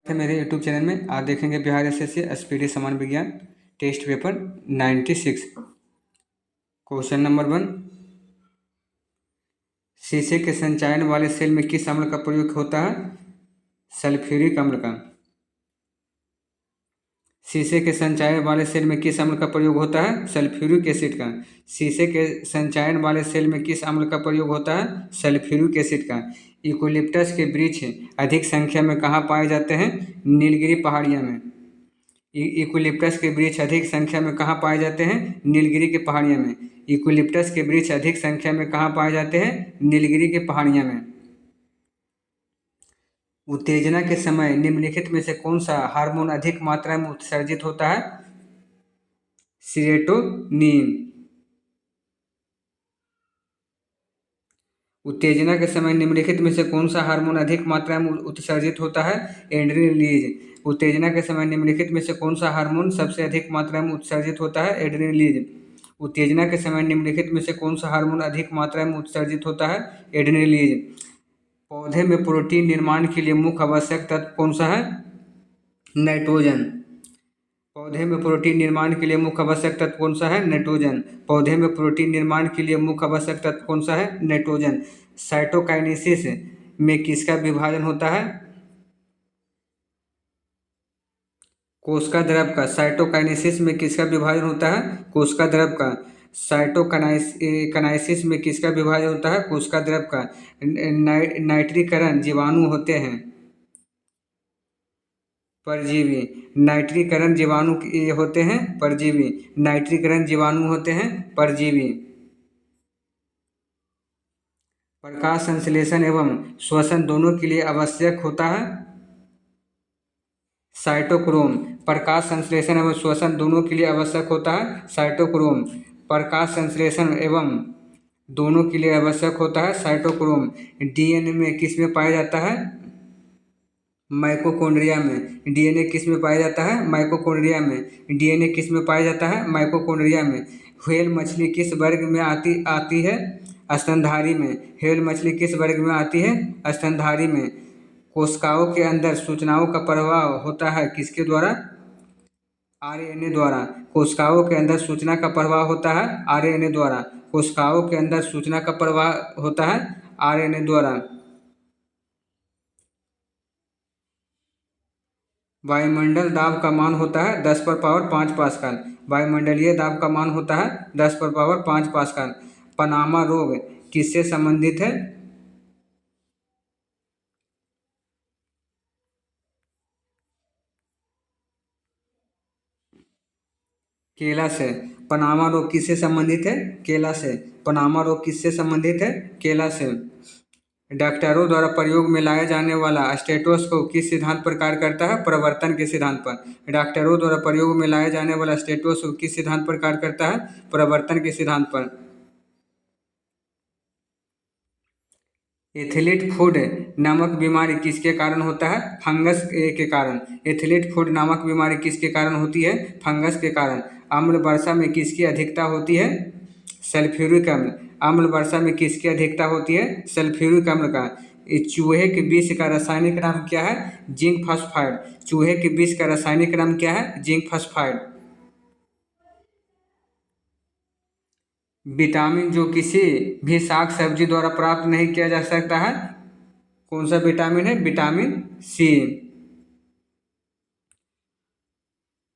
मेरे YouTube channel में आज देखेंगे बिहार एसएससी एसपीडी सामान्य विज्ञान टेस्ट पेपर 96। क्वेश्चन नंबर 1, शीशे के संचायन वाले सेल में किस अम्ल का प्रयोग होता है? सल्फ्यूरिक अम्ल का। शीशे के संचायन वाले सेल में किस अम्ल का प्रयोग होता है? सल्फ्यूरिक एसिड का। शीशे के संचायन वाले सेल में किस अम्ल का प्रयोग होता है? सल्फ्यूरिक एसिड का। यूकेलिप्टस के वृक्ष अधिक संख्या में कहाँ पाए जाते हैं? नीलगिरी पहाड़ियों में। यूकेलिप्टस के वृक्ष अधिक संख्या में कहाँ पाए जाते हैं? नीलगिरी के पहाड़ियों में। यूकेलिप्टस के वृक्ष अधिक संख्या में कहाँ पाए जाते हैं? नीलगिरी के पहाड़ियों में। उत्तेजना के समय निम्नलिखित में से कौन सा हार्मोन अधिक मात्रा में उत्सर्जित होता है? सेरोटोनिन। उत्तेजना के समय निम्नलिखित में से कौन सा हार्मोन अधिक मात्रा में उत्सर्जित होता है? एड्रेनलिन। उत्तेजना के समय निम्नलिखित में से कौन सा हार्मोन सबसे अधिक मात्रा में उत्सर्जित होता है? एड्रेनलिन। उत्तेजना के समय निम्नलिखित में से कौन सा हार्मोन अधिक मात्रा में उत्सर्जित होता है? एड्रेनलिन। पौधे में प्रोटीन निर्माण के लिए मुख्य आवश्यक तत्व कौन सा है? नाइट्रोजन। पौधे में प्रोटीन निर्माण के लिए मुख्य आवश्यक तत्व कौन सा है? नाइट्रोजन। पौधे में प्रोटीन निर्माण के लिए मुख्य आवश्यक तत्व कौन सा है? नाइट्रोजन। साइटोकाइनेसिस में किसका विभाजन होता है? कोशिका द्रव का। साइटोकाइनेसिस में किसका विभाजन होता है? कोशिका द्रव का। साइटोकाइनेसिस में किसका विभाजन होता है? कोशिका द्रव का। नाइट्रीकरण जीवाणु होते हैं परजीवी। नाइट्रीकरण जीवाणु होते हैं परजीवी। नाइट्रीकरण जीवाणु होते हैं परजीवी। प्रकाश संश्लेषण एवं श्वसन दोनों के लिए आवश्यक होता है साइटोक्रोम। प्रकाश संश्लेषण एवं श्वसन दोनों के लिए आवश्यक होता है साइटोक्रोम। प्रकाश संश्लेषण एवं दोनों के लिए आवश्यक होता है साइटोक्रोम। डीएनए में किस में पाया जाता है? माइटोकॉन्ड्रिया में। डीएनए किस में पाया जाता है? माइटोकॉन्ड्रिया में। डीएनए किस में पाया जाता है? माइटोकॉन्ड्रिया में। व्हेल मछली किस वर्ग में आती है? स्तनधारी में। व्हेल मछली किस वर्ग में आती है? स्तनधारी में। कोशिकाओं के अंदर सूचनाओं का प्रवाह होता है किसके द्वारा? आरएनए द्वारा। कोशिकाओं के अंदर सूचना का प्रवाह होता है आरएनए द्वारा। कोशिकाओं के अंदर सूचना का प्रवाह होता है आरएनए द्वारा। वायुमंडल दाब का मान होता है 10⁵ पास्कल। वायुमंडलीय दाब का मान होता है 10⁵ पास्कल। पनामा रोग किससे संबंधित है? केला से। पनामा रोग किससे संबंधित है? केला से। पनामा रोग किससे संबंधित है? केला से। डॉक्टरों द्वारा प्रयोग में लाया जाने वाला स्टेथोस्कोप किस सिद्धांत पर कार्य करता है? प्रवर्तन के सिद्धांत पर। डॉक्टरों द्वारा प्रयोग में लाया जाने वाला स्टेथोस्कोप किस सिद्धांत पर कार्य करता है? प्रवर्तन के सिद्धांत पर। एथलीट फुट नामक बीमारी किसके कारण होता है? फंगस के कारण। एथलीट फुट नामक बीमारी किसके कारण होती है? फंगस के कारण। अम्ल वर्षा में किसकी अधिकता होती है? सल्फ्यूरिक अम्ल। अम्ल वर्षा में किसकी अधिकता होती है? सल्फ्यूरिक अम्ल का। चूहे के विष का रासायनिक नाम क्या है? Zinc phosphide. चूहे के विष का रासायनिक नाम क्या है? Zinc phosphide. विटामिन जो किसी भी साग सब्जी द्वारा प्राप्त नहीं किया जा सकता है, कौन सा विटामिन है? Vitamin C.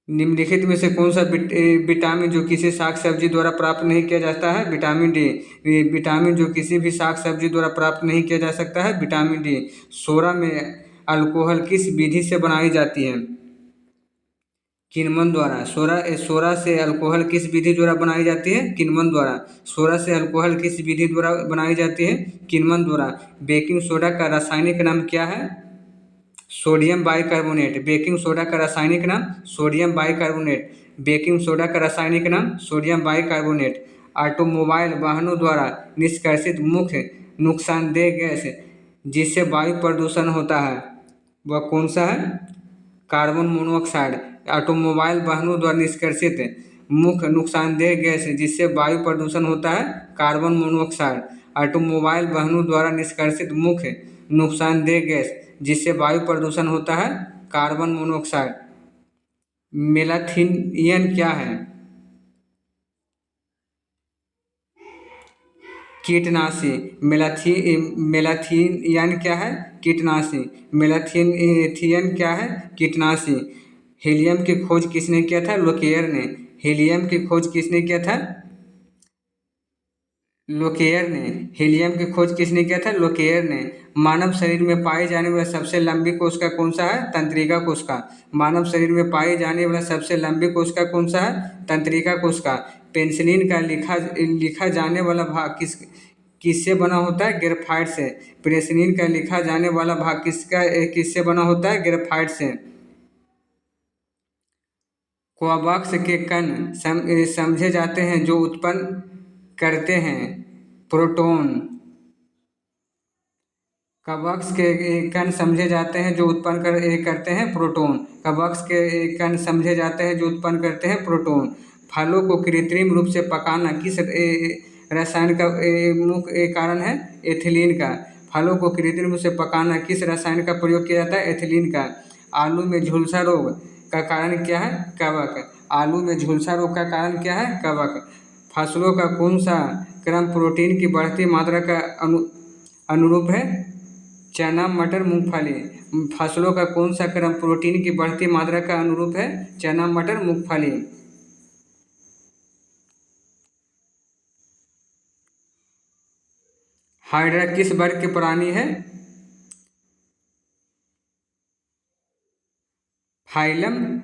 निम्नलिखित में से कौन सा विटामिन जो किसी साग सब्जी द्वारा प्राप्त नहीं किया जाता है? Vitamin D. विटामिन जो किसी भी साग सब्जी द्वारा प्राप्त नहीं किया जा सकता है, विटामिन डी। सोडा में अल्कोहल किस विधि से बनाई जाती है? किण्वन द्वारा। सोडा से अल्कोहल किस विधि द्वारा बनाई जाती है? किण्वन द्वारा। सोडा से अल्कोहल किस विधि द्वारा बनाई जाती है? किण्वन द्वारा। बेकिंग सोडा का रासायनिक नाम क्या है? Sodium bicarbonate. बेकिंग सोडा का रासायनिक नाम सोडियम बाइकार्बोनेट। बेकिंग सोडा का रासायनिक नाम सोडियम बाइकार्बोनेट। ऑटोमोबाइल वाहनों द्वारा निष्कासित मुख्य नुकसानदेह गैस जिससे वायु प्रदूषण होता है वह कौन सा है? Carbon monoxide. ऑटोमोबाइल वाहनों द्वारा निष्कासित मुख्य नुकसानदेह गैस जिससे वायु प्रदूषण होता है कार्बन मोनोऑक्साइड। ऑटोमोबाइल वाहनों द्वारा निष्कासित मुख्य नुकसानदेह गैस जिससे वायु प्रदूषण होता है कार्बन मोनोऑक्साइड। मेलाथियन क्या है? कीटनाशी। मेलाथियन क्या है? कीटनाशी। मेलाथियन क्या है? कीटनाशी। हीलियम की खोज किसने किया था? लोकेयर ने। हीलियम की खोज किसने किया था? लोकेयर ने। हीलियम की खोज किसने किया था? लोकेयर ने। मानव शरीर में पाई जाने वाला सबसे लंबी कोशिका कौन सा है? तंत्रिका कोशिका। मानव शरीर में पाई जाने वाला सबसे लंबी कोशिका कौन सा है? तंत्रिका कोशिका। पेनिसिलिन का लिखा जाने वाला भाग किससे बना होता है? ग्रेफाइट से। पेनिसिलिन का लिखा जाने वाला भाग किससे बना होता है? ग्रेफाइट से। क्वार्क्स के कण समझे जाते हैं जो उत्पन्न करते हैं प्रोटॉन। क्वार्क्स के कण समझे जाते हैं जो उत्पन्न करते हैं प्रोटॉन। क्वार्क्स के कण समझे जाते हैं जो उत्पन्न करते हैं प्रोटॉन। फलों को कृत्रिम रूप से पकाना किस रसायन का मुख्य कारण है? एथिलीन का। फलों को कृत्रिम रूप से पकाना किस रसायन का प्रयोग किया जाता है? एथिलीन का। आलू में झुलसा रोग का कारण क्या है? कवक। आलू में झुलसा रोग का कारण क्या है? कवक। फसलों का कौन सा क्रम प्रोटीन की बढ़ती मात्रा का अनुरूप है? चना, मटर, मूंगफली। फसलों का कौन सा क्रम प्रोटीन की बढ़ती मात्रा का अनुरूप है? चना, मटर, मूंगफली। हाइड्रा किस वर्ग के प्राणी है? फाइलम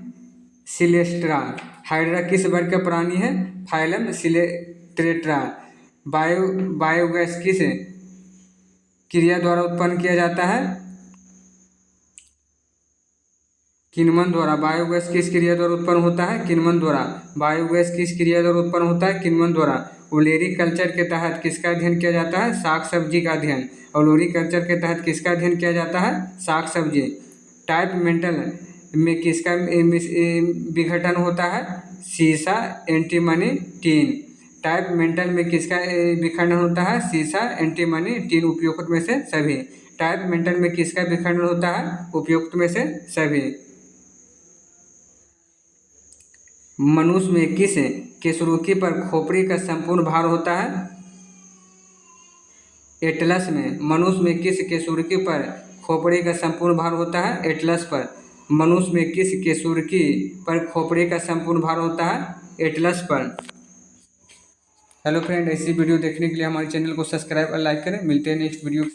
सिलेस्ट्रा। हाइड्रा किस वर्ग का प्राणी है? फाइलम सिलेस्ट्रा। बायोगैस किस क्रिया द्वारा उत्पन्न किया जाता है? किण्वन द्वारा। बायोगैस किस क्रिया द्वारा उत्पन्न होता है? किण्वन द्वारा। बायोगैस किस क्रिया द्वारा उत्पन्न होता है? किण्वन द्वारा। ओलेरीकल्चर के तहत किसका अध्ययन किया जाता है? साग सब्जी का अध्ययन। ओलेरीकल्चर के तहत किसका अध्ययन किया जाता है? साग सब्जी। टाइप मेटल में किसका विघटन होता है? सीसा, एंटीमनी, टीन। टाइप मेटल में किसका विखंडन होता है? सीसा, एंटीमनी, टीन। उपयुक्त में से सभी। टाइप मेटल में किसका विखंडन होता है? उपयुक्त में से सभी। मनुष्य में किस केशरुकी पर खोपड़ी का संपूर्ण भार होता है? एटलस में। मनुष्य में किस केशरुकी पर खोपड़ी का संपूर्ण भार होता है? एटलस पर। मनुष्य में किस केशरुकी पर खोपड़ी का संपूर्ण भार होता है? एटलस पर। हेलो फ्रेंड, ऐसी वीडियो देखने के लिए हमारे चैनल को सब्सक्राइब और लाइक करें। मिलते हैं नेक्स्ट वीडियो।